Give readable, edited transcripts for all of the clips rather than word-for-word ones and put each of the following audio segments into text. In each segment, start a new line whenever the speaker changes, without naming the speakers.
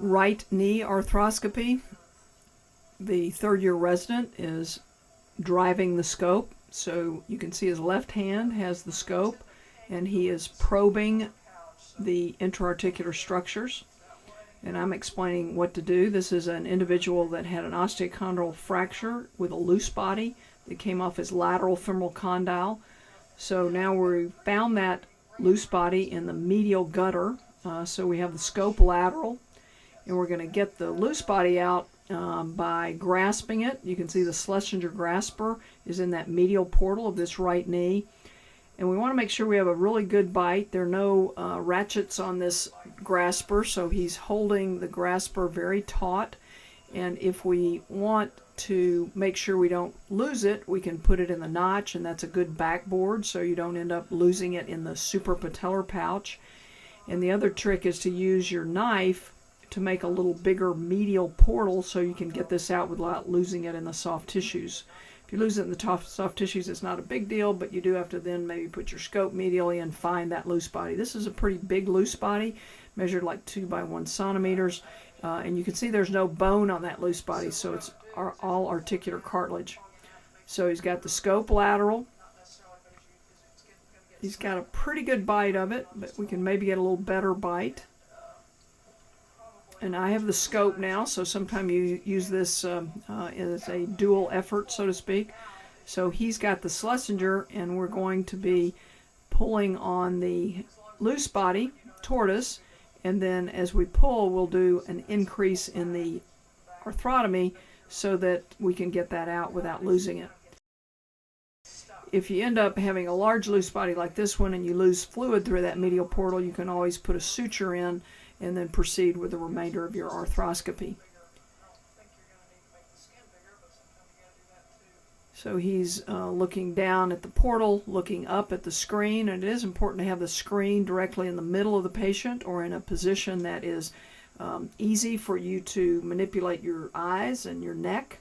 right knee arthroscopy. The third-year resident is driving the scope, so you can see his left hand has the scope and he is probing the interarticular structures, and I'm explaining what to do. This is an individual that had an osteochondral fracture with a loose body that came off his lateral femoral condyle. So now we found that loose body in the medial gutter, so we have the scope lateral, and we're going to get the loose body out by grasping it. You can see the Schlesinger grasper is in that medial portal of this right knee. And we want to make sure we have a really good bite. There are no ratchets on this grasper, so he's holding the grasper very taut. And if we want to make sure we don't lose it, we can put it in the notch, and that's a good backboard so you don't end up losing it in the suprapatellar pouch. And the other trick is to use your knife to make a little bigger medial portal so you can get this out without losing it in the soft tissues. If you lose it in the soft tissues, it's not a big deal, but you do have to then maybe put your scope medially and find that loose body. This is a pretty big loose body, measured like 2 by 1 centimeters, and you can see there's no bone on that loose body, so it's all articular cartilage. So he's got the scope lateral. He's got a pretty good bite of it, but we can maybe get a little better bite. And I have the scope now, so sometimes you use this as a dual effort, so to speak. So he's got the Schlesinger, and we're going to be pulling on the loose body, tortoise, and then as we pull, we'll do an increase in the arthrotomy so that we can get that out without losing it. If you end up having a large loose body like this one and you lose fluid through that medial portal, you can always put a suture in and then proceed with the remainder of your arthroscopy. So he's looking down at the portal, looking up at the screen, and it is important to have the screen directly in the middle of the patient or in a position that is easy for you to manipulate your eyes and your neck.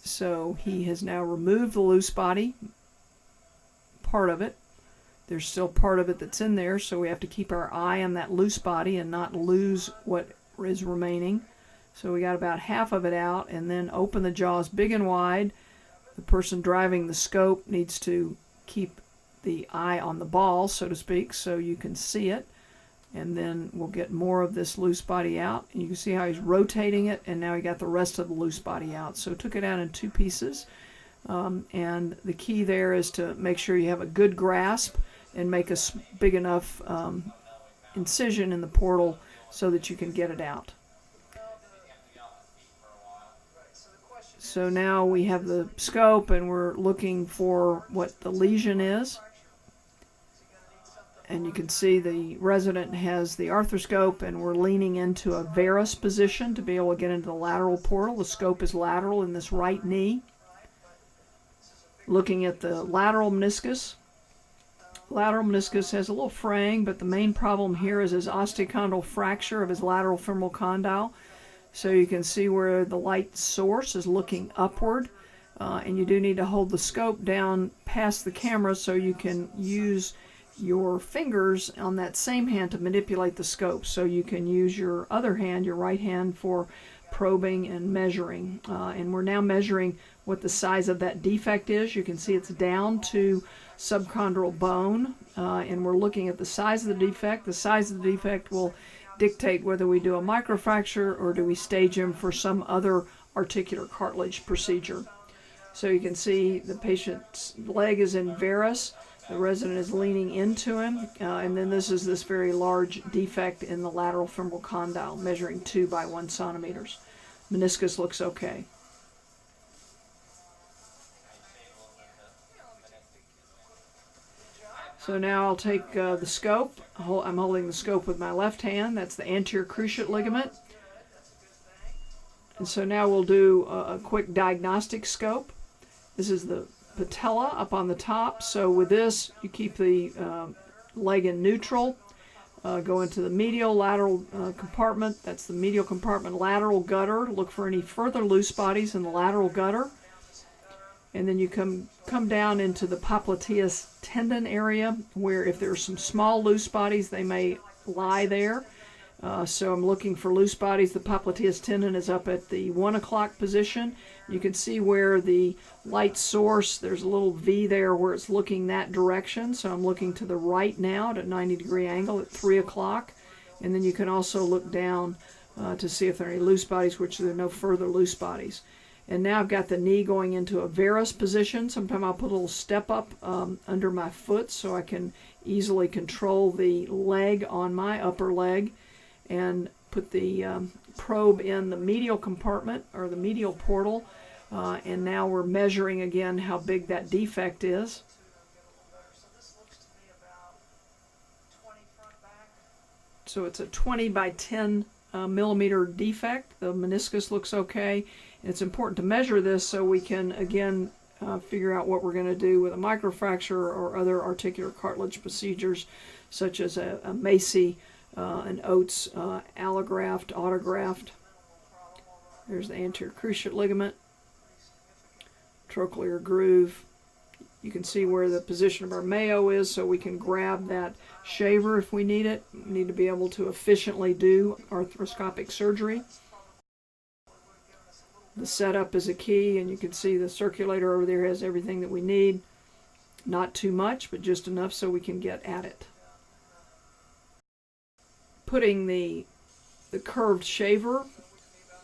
So he has now removed the loose body, part of it. There's still part of it that's in there, so we have to keep our eye on that loose body and not lose what is remaining. So we got about half of it out, and then open the jaws big and wide. The person driving the scope needs to keep the eye on the ball, so to speak, so you can see it. And then we'll get more of this loose body out. And you can see how he's rotating it, and now he got the rest of the loose body out. So took it out in 2 pieces. And the key there is to make sure you have a good grasp and make a big enough incision in the portal so that you can get it out. So now we have the scope and we're looking for what the lesion is. And you can see the resident has the arthroscope, and we're leaning into a varus position to be able to get into the lateral portal. The scope is lateral in this right knee. Looking at the lateral meniscus. Lateral meniscus has a little fraying, but the main problem here is his osteochondral fracture of his lateral femoral condyle. So you can see where the light source is looking upward, and you do need to hold the scope down past the camera so you can use your fingers on that same hand to manipulate the scope. So you can use your other hand, your right hand, for probing and measuring. And we're now measuring what the size of that defect is. You can see it's down to subchondral bone, and we're looking at the size of the defect. The size of the defect will dictate whether we do a microfracture or do we stage him for some other articular cartilage procedure. So you can see the patient's leg is in varus. The resident is leaning into him, and then this is this very large defect in the lateral femoral condyle, measuring 2 by 1 centimeters. Meniscus looks okay. So now I'll take the scope. I'm holding the scope with my left hand. That's the anterior cruciate ligament. And so now we'll do a quick diagnostic scope. This is the patella up on the top. So with this, you keep the leg in neutral. Go into the medial lateral compartment. That's the medial compartment lateral gutter. Look for any further loose bodies in the lateral gutter. And then you come down into the popliteus tendon area, where if there's some small loose bodies, they may lie there. So I'm looking for loose bodies. The popliteus tendon is up at the 1 o'clock position. You can see where the light source, there's a little V there where it's looking that direction. So I'm looking to the right now at a 90-degree angle at 3 o'clock. And then you can also look down to see if there are any loose bodies, which there are no further loose bodies. And now I've got the knee going into a varus position. Sometimes I'll put a little step up under my foot so I can easily control the leg on my upper leg, and put the probe in the medial compartment, or the medial portal, and now we're measuring again how big that defect is. So it's a 20 by 10 millimeter defect. The meniscus looks okay. And it's important to measure this so we can again figure out what we're going to do with a microfracture or other articular cartilage procedures, such as a Macy, an Oates allograft, autograft. There's the anterior cruciate ligament, trochlear groove. You can see where the position of our Mayo is, so we can grab that shaver if we need it. We need to be able to efficiently do arthroscopic surgery. The setup is a key, and you can see the circulator over there has everything that we need. Not too much, but just enough so we can get at it. Putting the curved shaver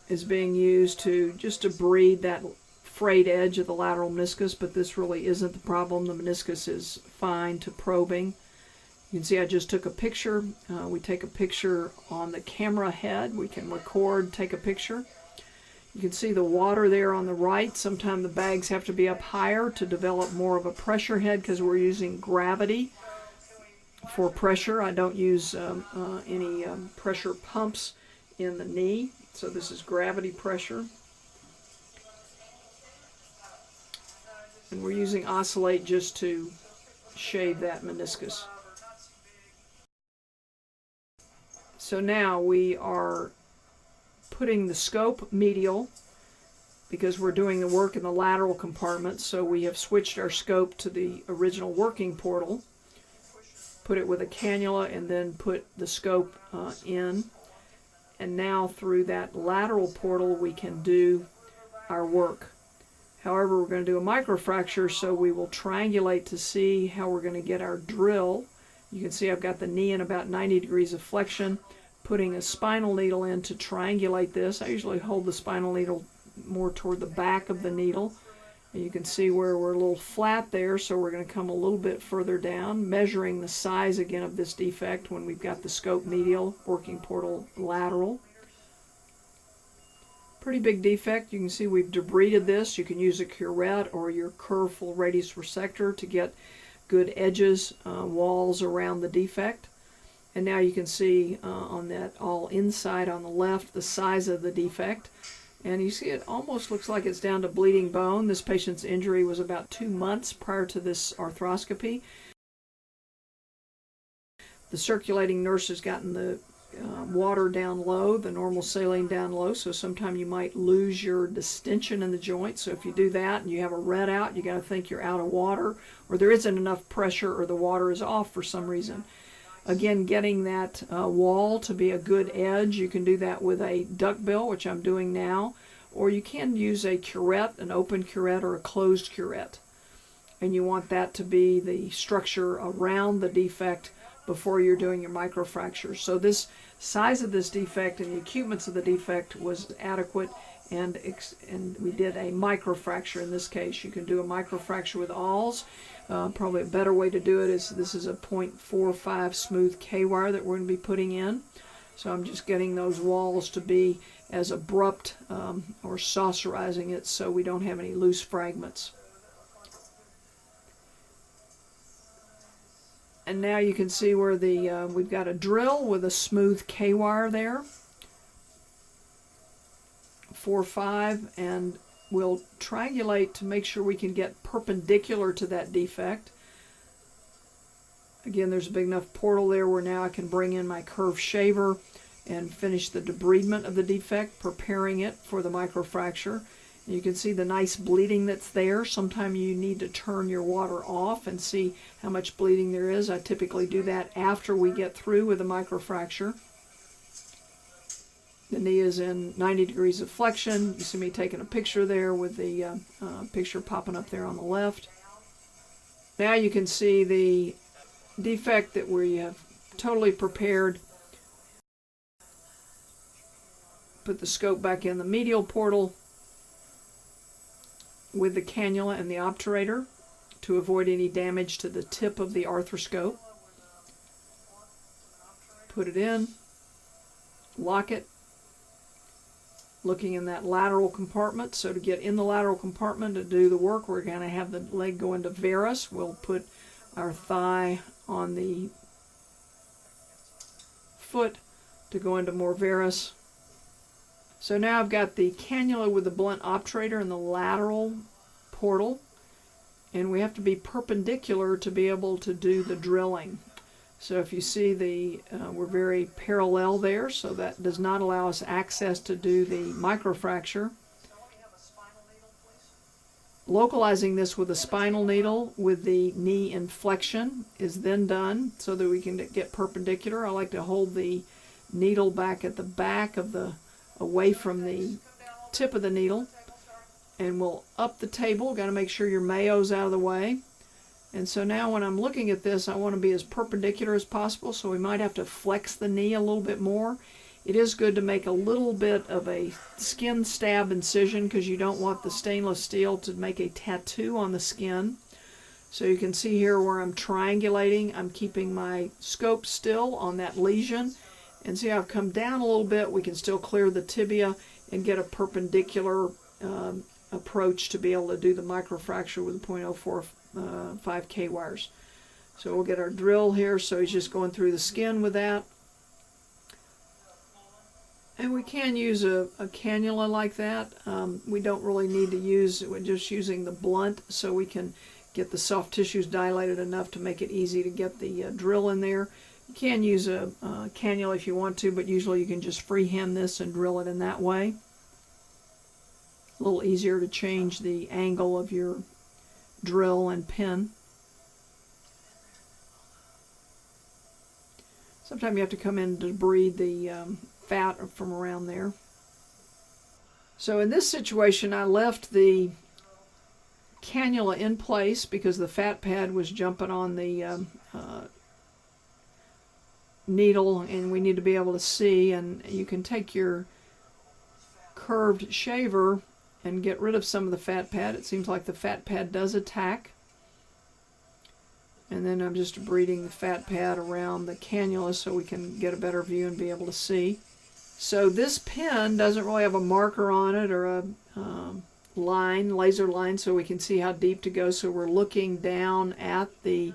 is being used to just to breed that frayed edge of the lateral meniscus, but this really isn't the problem. The meniscus is fine to probing. You can see I just took a picture. We take a picture on the camera head. We can record, take a picture. You can see the water there on the right. Sometimes the bags have to be up higher to develop more of a pressure head because we're using gravity for pressure. I don't use any pressure pumps in the knee, so this is gravity pressure. And we're using oscillate just to shade that meniscus. So now we are putting the scope medial because we're doing the work in the lateral compartment, so we have switched our scope to the original working portal. Put it with a cannula and then put the scope in. And now through that lateral portal we can do our work. However, we're going to do a microfracture, so we will triangulate to see how we're going to get our drill. You can see I've got the knee in about 90 degrees of flexion, putting a spinal needle in to triangulate this. I usually hold the spinal needle more toward the back of the needle. And you can see where we're a little flat there, so we're going to come a little bit further down, measuring the size again of this defect when we've got the scope medial, working portal lateral. Pretty big defect. You can see we've debrided this. You can use a curette or your curved full radius resector to get good edges, walls around the defect. And now you can see on that all inside on the left the size of the defect. And you see it almost looks like it's down to bleeding bone. This patient's injury was about 2 months prior to this arthroscopy. The circulating nurse has gotten the water down low, the normal saline down low, so sometimes you might lose your distension in the joint. So if you do that and you have a red out, you got to think you're out of water, or there isn't enough pressure, or the water is off for some reason. Again, getting that wall to be a good edge, you can do that with a duckbill, which I'm doing now, or you can use a curette, an open curette or a closed curette. And you want that to be the structure around the defect before you're doing your microfracture. So this size of this defect and the acuteness of the defect was adequate, and we did a microfracture in this case. You can do a microfracture with AWLs. Probably a better way to do it is this is a 0.45 smooth K-wire that we're going to be putting in. So I'm just getting those walls to be as abrupt or saucerizing it so we don't have any loose fragments. And now you can see where the we've got a drill with a smooth K-wire there, 4-5, and we'll triangulate to make sure we can get perpendicular to that defect. Again, there's a big enough portal there where now I can bring in my curved shaver and finish the debridement of the defect, preparing it for the microfracture. You can see the nice bleeding that's there. Sometimes you need to turn your water off and see how much bleeding there is. I typically do that after we get through with the microfracture. The knee is in 90 degrees of flexion. You see me taking a picture there with the picture popping up there on the left. Now you can see the defect that we have totally prepared. Put the scope back in the medial portal with the cannula and the obturator to avoid any damage to the tip of the arthroscope. Put it in, lock it, looking in that lateral compartment. So to get in the lateral compartment to do the work, we're going to have the leg go into varus. We'll put our thigh on the foot to go into more varus. So now I've got the cannula with the blunt obturator in the lateral portal, and we have to be perpendicular to be able to do the drilling. So if you see we're very parallel there, so that does not allow us access to do the microfracture. Localizing this with a spinal needle with the knee in flexion is then done so that we can get perpendicular. I like to hold the needle back at the back of away from the tip of the needle, and we'll up the table. Got to make sure your Mayo's out of the way. And so now when I'm looking at this, I want to be as perpendicular as possible, so we might have to flex the knee a little bit more. It is good to make a little bit of a skin stab incision because you don't want the stainless steel to make a tattoo on the skin. So you can see here where I'm triangulating. I'm keeping my scope still on that lesion. And see how I've come down a little bit. We can still clear the tibia and get a perpendicular approach to be able to do the microfracture with the 0.045 K wires. So we'll get our drill here. So he's just going through the skin with that. And we can use a cannula like that. We don't really need to use, we're just using the blunt so we can get the soft tissues dilated enough to make it easy to get the drill in there. You can use a cannula if you want to, but usually you can just freehand this and drill it in that way. A little easier to change the angle of your drill and pin. Sometimes you have to come in to debride the fat from around there. So in this situation, I left the cannula in place because the fat pad was jumping on the needle, and we need to be able to see. And you can take your curved shaver and get rid of some of the fat pad. It seems like the fat pad does attack. And then I'm just debriding the fat pad around the cannula so we can get a better view and be able to see. So this pin doesn't really have a marker on it or a laser line so we can see how deep to go. So we're looking down at the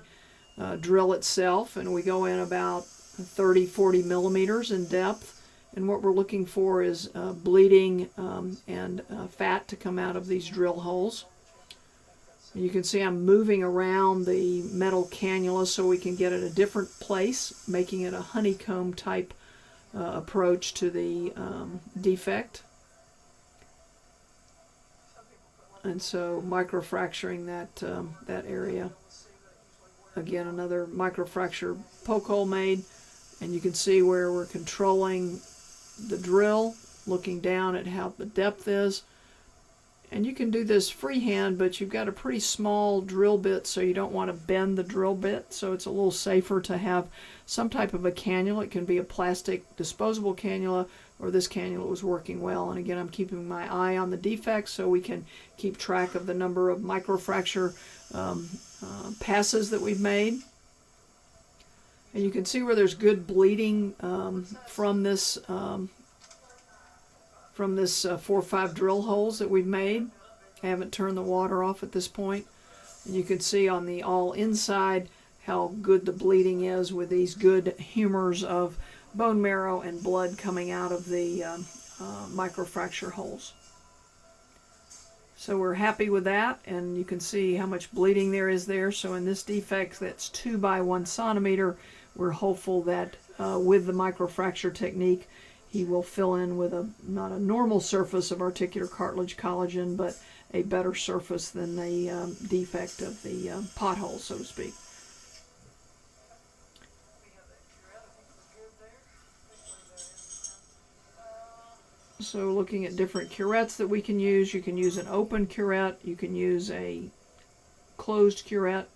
drill itself, and we go in about 30-40 millimeters in depth. And what we're looking for is bleeding and fat to come out of these drill holes. You can see I'm moving around the metal cannula so we can get it a different place, making it a honeycomb type approach to the defect. And so microfracturing that area. Again, another microfracture poke hole made, and you can see where we're controlling the drill, looking down at how the depth is. And you can do this freehand, but you've got a pretty small drill bit, so you don't want to bend the drill bit. So it's a little safer to have some type of a cannula. It can be a plastic disposable cannula, or this cannula was working well. And again, I'm keeping my eye on the defects so we can keep track of the number of microfracture passes that we've made. And you can see where there's good bleeding from this 4 or 5 drill holes that we've made. I haven't turned the water off at this point. And you can see on the all inside how good the bleeding is with these good humors of bone marrow and blood coming out of the microfracture holes. So we're happy with that, and you can see how much bleeding there is there. So in this defect that's 2 by 1 centimeter, we're hopeful that with the microfracture technique, he will fill in with not a normal surface of articular cartilage collagen, but a better surface than the defect of the pothole, so to speak. So looking at different curettes that we can use, you can use an open curette, you can use a closed curette.